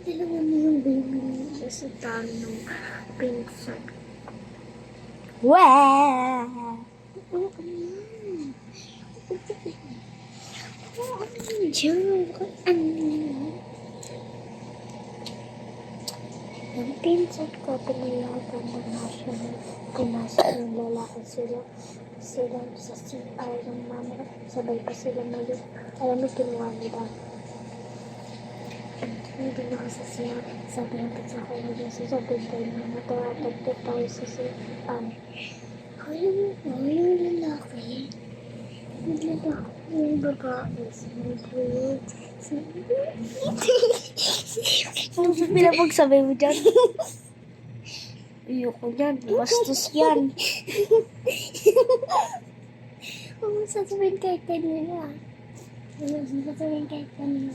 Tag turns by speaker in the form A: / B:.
A: Dalawa mo yung baby niya sa talo ng pinsan.
B: Wah!
A: Oo, ano? Oo, ano dyan? Ano? Ang pinsan ko, pinayagan na nga siya. Pumasok ng lalaki sila sa CR ng mama. Sabay pa sila mali. Alam mo, kinuha nila. Hindi na kasi siya. Sabi ng pinsan ko na sasabihin tayo na matawatag tayo sa CR. Yung lalaki. Yung babae. Sinibig.
B: Ano sa pinapagsabi mo dyan? Ayoko dyan. Bastos yan.
A: Oo, sasabihin kahit kanina. Oo, sasabihin kahit kanina.